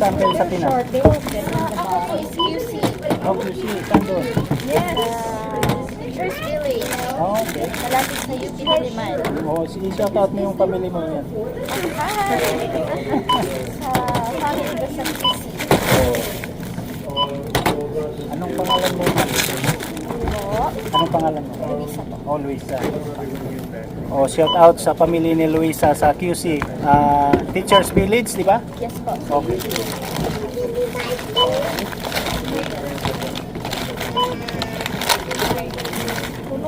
saan kayo sa Pinas? Ako po is QC. Oh, QC. Saan doon? Yes. Teachers Village. Oh, okay. Malapit sa UP Diliman. Oh, i-shout out mo yung family mo yan. Hi! Sa family ko sa QC. Anong pangalan mo? Po. Anong pangalan mo? Luisa po. Oh, Luisa. Oh, shout out sa pamilya ni Luisa sa QC. Teachers Village, di ba? Yes po. Okay.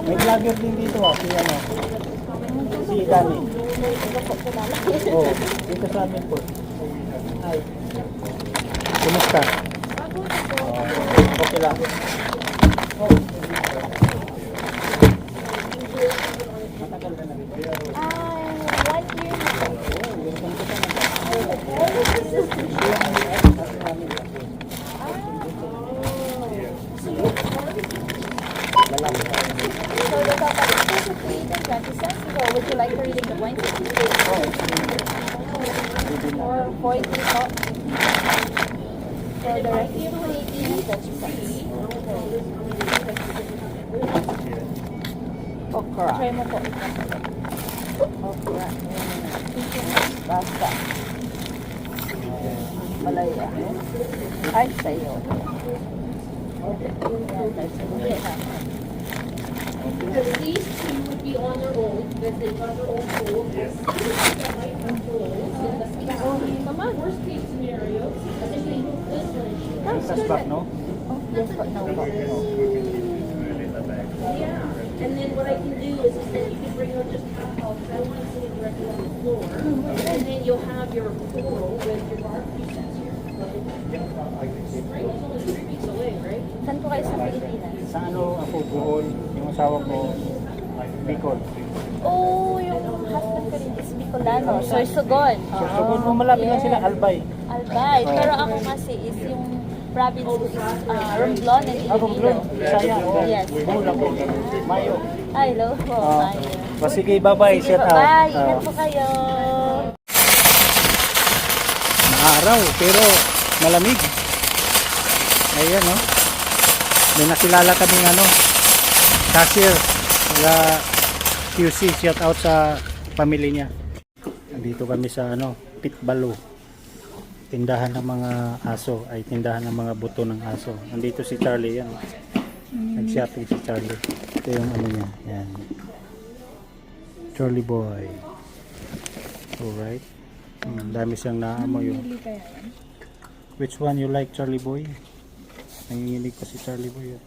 May vlogger din dito si ano? Si Dani. Oh, dito sa amin po. Hi. Kumusta? Okay lang. Matagal ka na dito. 1 year na po. So the total is 20 cents. So would you like to read the points? Or 40 po. So the rest is 80 cents. Okra. Try mo po. Okra. Basta. Malaya. Ay, sa'yo. These two would be on their own because they've got their own tools. Come on. Worst case scenario, if they move this one. Suspect, no? Yes po, no po. Yeah. And then what I can do is that you can bring out just half off. I don't want to sit it directly on the floor. And then you'll have your coral with your barbecue sets here. Spring is only 3 weeks away, right? Saan po kayo sa Pilipinas? Sa ano ako, Bohol, yung asawa ko, Bicol. Oh, yung husband ko rin is Bicolano. Sorsogon. Sorsogon, malapit lang sila, Albay. Albay. Pero ako kasi is yung province ko is Romblon and Romblon, Iloilo. Bisaya. Yes. Bohol ako, Mayo. Ay, hello po. Mayo. Sige, bye-bye, Sige shout po, out. bye. Ingat po kayo. Maaraw, pero malamig. Ayan, no? May nakilala kaming ano, cashier sa QC, shout out sa pamilya niya. Nandito kami sa ano, Pitbalo. Tindahan ng mga aso, ay tindahan ng mga buto ng aso. Nandito si Charlie, yan. Nag-shopping si Charlie. Ito yung ano niya, yan. Charlie boy. Alright. Ang dami siyang naamoy yun. Which one you like, Charlie boy? Nanginginig ko si Charlie boy.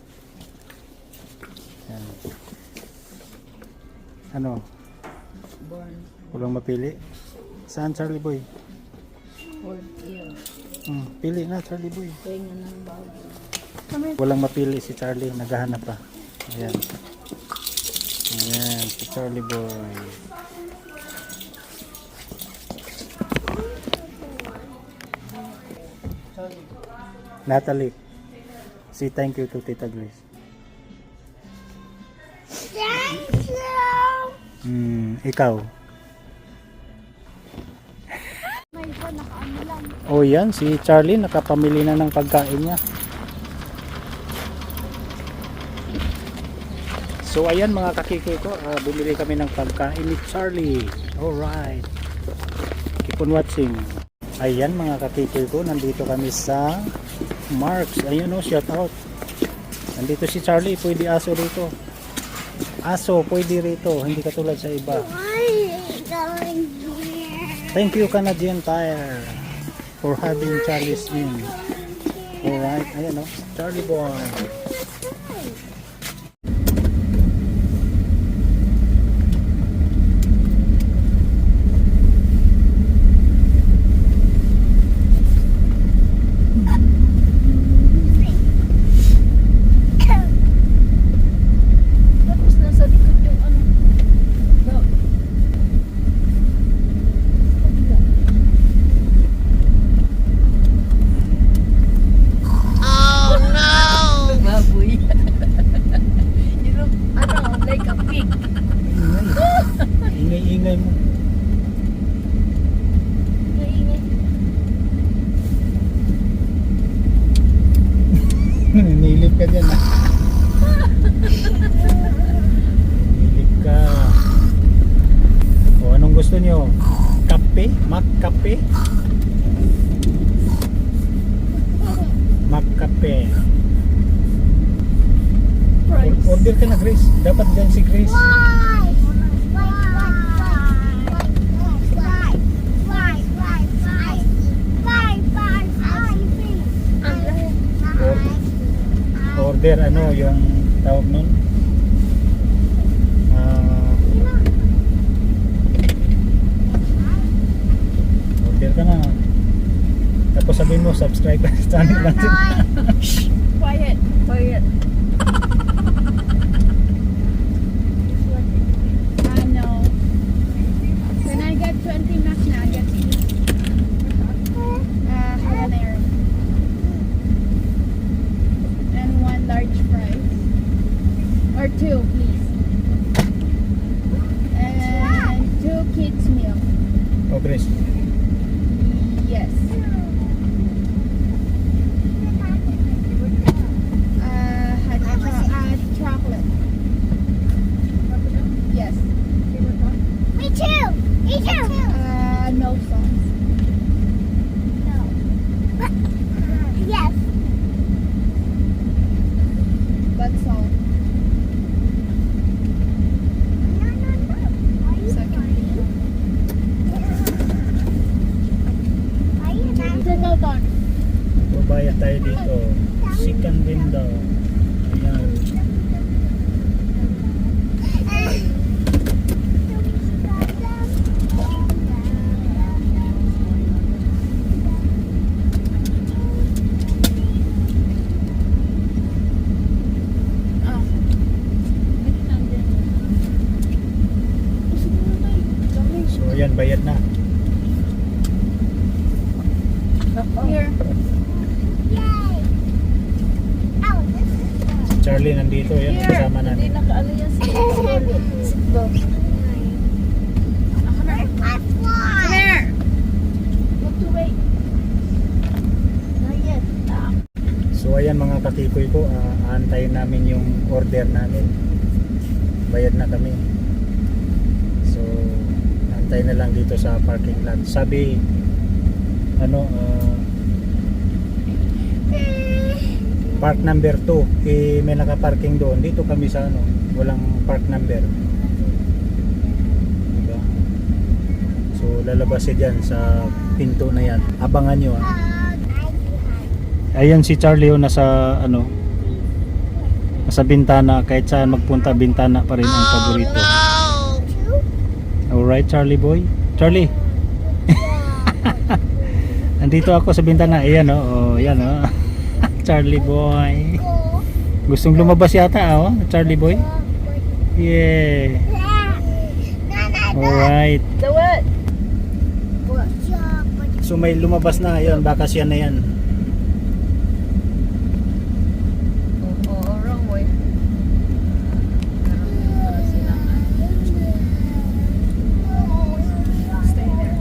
Yan. Ano? Walang mapili? Saan, Charlie boy? Pili na, Charlie boy. Walang mapili si Charlie, naghahanap pa. Ayan. Ayan, si Charlie boy. Natalie, say thank you to Tita Grace. Thank you. Ikaw? Oh, yan, si Charlie nakapamili na ng pagkain niya. So ayan mga kakikoy ko, bumili kami ng pagkain ni Charlie. Alright, keep on watching. Ayan mga kakikoy ko, nandito kami sa Marks. Ayun o, shout out. Nandito si Charlie, pwede aso rito. Aso, pwede rito, hindi katulad sa iba. Thank you Canadian Tire for having Charlie's in. Alright, ayan o, Charlie boy. na. Hilig ka. O, anong gusto nyo? Kape? Kape? Kape. Order ka na, Grace. Dapat dyan si Grace. Order ano yung tawag nun? Order ka na. Tapos sabihin mo subscribe ka sa channel natin. Quiet. No. When I get 20 max now, I get habanero. And one large fries. Or two, please. And 2 kids meal. O Grace. Yes. Chocolate. Yes. Me too. No sauce. Yes. That's all. Second. Single ton. Babayad tayo dito. Sikan din daw. Ayan. So ayan, bayad na. Here. Yay. Oh, this is Si Charlie nandito. Ayan, kasama Hindi natin. nakaano yan si Solid. my fly. Here. Look to wait. Not yet. So ayan mga katikoy ko, aantayin namin yung order namin. Bayad na kami. So antayin na lang dito sa parking lot. Sabi ano park number 2 eh, may nakaparking doon. Dito kami sa ano, walang park number. Diba? So lalabas siya dyan sa pinto na yan. Abangan nyo Ayan si Charlie nasa ano, nasa bintana. Kahit saan magpunta, bintana pa rin ang paborito. Alright Charlie boy. Charlie. Nandito ako sa bintana. Ayan oh, ayan oh. Charlie boy. Gustong lumabas yata oh, Charlie boy. Yeah. Alright. The what? So may lumabas na, ayun, baka siya na yan. Wrong way.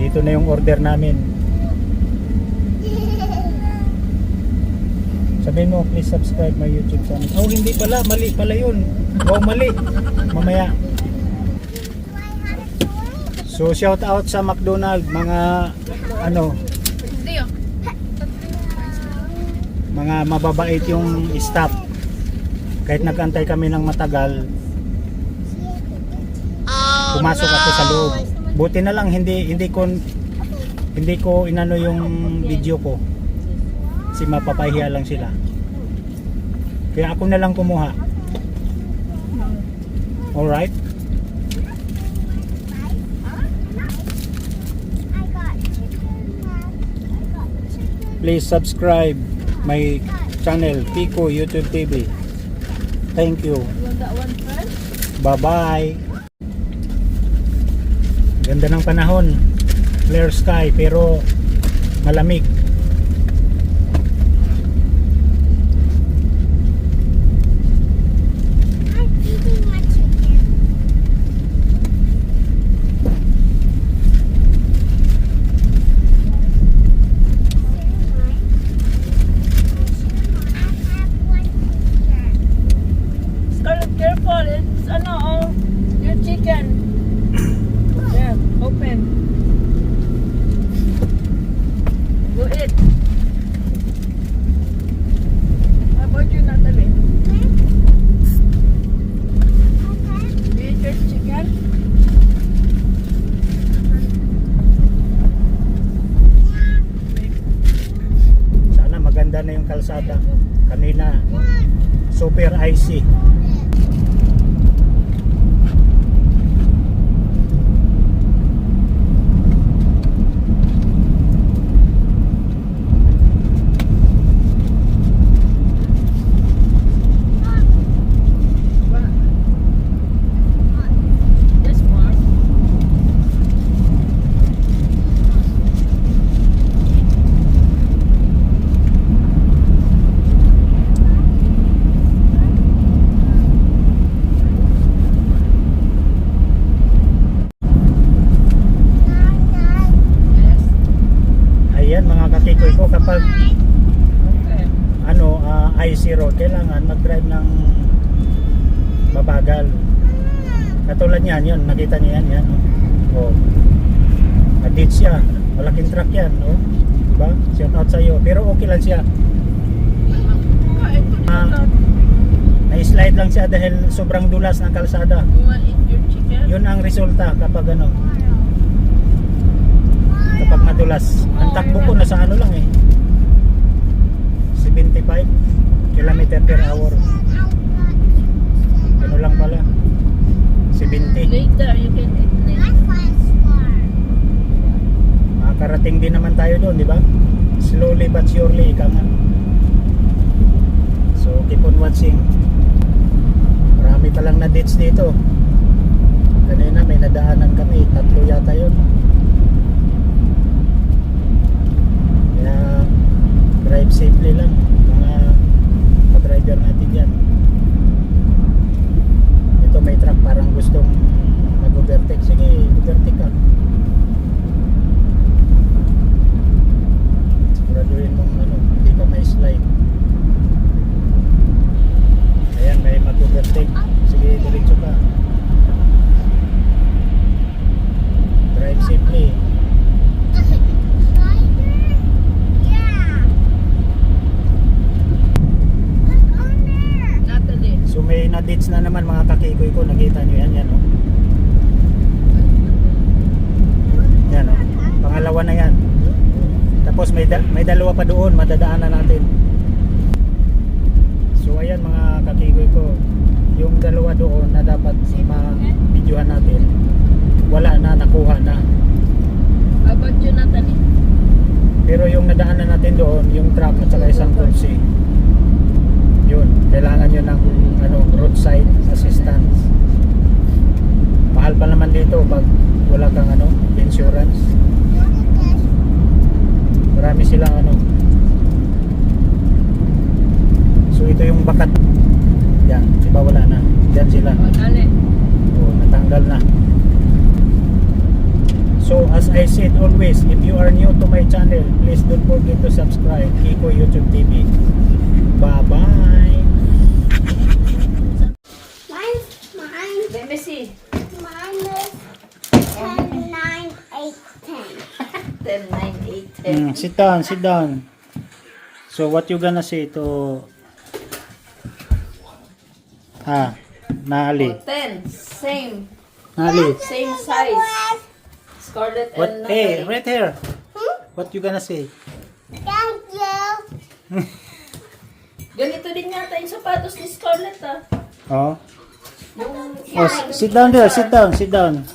Dito na yung order namin. Sabihin mo, please subscribe my YouTube channel. Oh, hindi pala, mali pala yun. Wow, mali. Mamaya. So shout out sa McDonald's, mga ano, mga mababait yung staff. Kahit nagantay kami ng matagal, pumasok ako sa loob. Buti na lang hindi ko inano yung video ko. Kasi mapapahiya lang sila. Kaya ako na lang kumuha. Alright? Please subscribe my channel, Pico YouTube TV. Thank you. You want that one first? Bye-bye. Ganda ng panahon. Clear sky pero malamig. I'm eating my chicken. I have one picture. ano, oh, your chicken. Yeah, open. Go eat. How about you, Natalie? You eat your chicken? Sana maganda na yung kalsada. Kanina, super icy. Yes, Mark. Yes. Ayan mga kakikoy ko, kapag Okay. icy road, kailangan mag-drive ng mabagal. Katulad niyan, yun, nakita niyo yan, oh. Adit siya, malaking truck yan, oh. Diba? Shout out sa'yo, pero okay lang siya. Kain ko Ah. na. Na-slide lang siya dahil sobrang dulas ng kalsada. You want to eat your chicken? Yun ang resulta kapag kapag madulas. Ang takbo ko nasa lang 75 kilometer per hour. Ano lang pala, 70. Later, you can eat later. Makakarating din naman tayo doon, di ba? Slowly but surely, ika nga. So keep on watching. Marami palang na dates dito. Kanina may nadaanan kami, 3 yata yun. Kaya drive safely lang mga ka-driver natin yan. Ito may truck parang gustong mag-overtake. Sige, overtake ka. Siguraduhin mong hindi ka may slide. Ayan, may mag-overtake. Sige, diretso ka. Drive safely. Natalie. So may na-dates na naman mga kakikoy ko. Nakita nyo yan, oh. Yan, oh. Pangalawa na yan. Tapos may dalawa pa doon, madadaanan natin. So ayan mga kakikoy ko, yung dalawa doon na dapat ma-videohan natin, wala na, nakuha na. How about you, Natalie? Pero yung nadaanan natin doon, yung truck at saka isang kotse, yun, kailangan yun ng roadside assistance. Mahal pa naman dito pag wala kang insurance. Marami silang So ito yung bakat. Yan, diba wala na. Yan sila. Oh, dali. Oh, natanggal na. So as I said always, if you are new to my channel, please don't forget to subscribe Kiko YouTube TV. Bye-bye. Let me see. 10, 9, 8, 10. 10, 9, 8, 10. Sit down, sit down. So what you gonna say to Nali? 10. Same. Nali. Same size. Scarlett What? and Hey, Natalie. right here. What you gonna say? Thank you. Ganito din yata yung sapatos ni Scarlett, ah. Oh. Yung Oh, sit down there. Sit down. Sit down.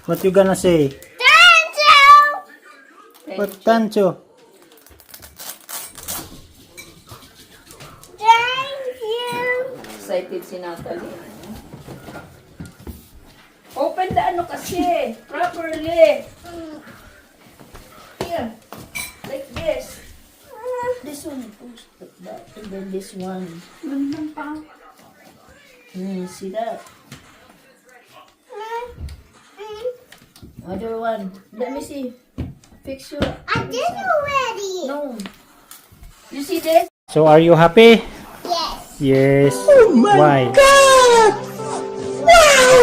What you gonna say? Thank you. What Tancho? Thank you. Excited si Natalie. Open the ano kasi. Properly. Here. Like this. This one goes like that. And then this one. See that? Other one. Let me see. Fix your... I did already. No. You see this? So are you happy? Yes. Yes. Oh my Why? God!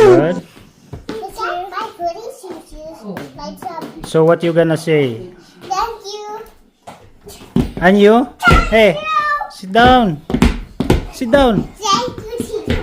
Good. Is that my goody shoes? Like some. So what you gonna say? Thank you. And you? Hey, sit down. Sit down. Thank you, teacher.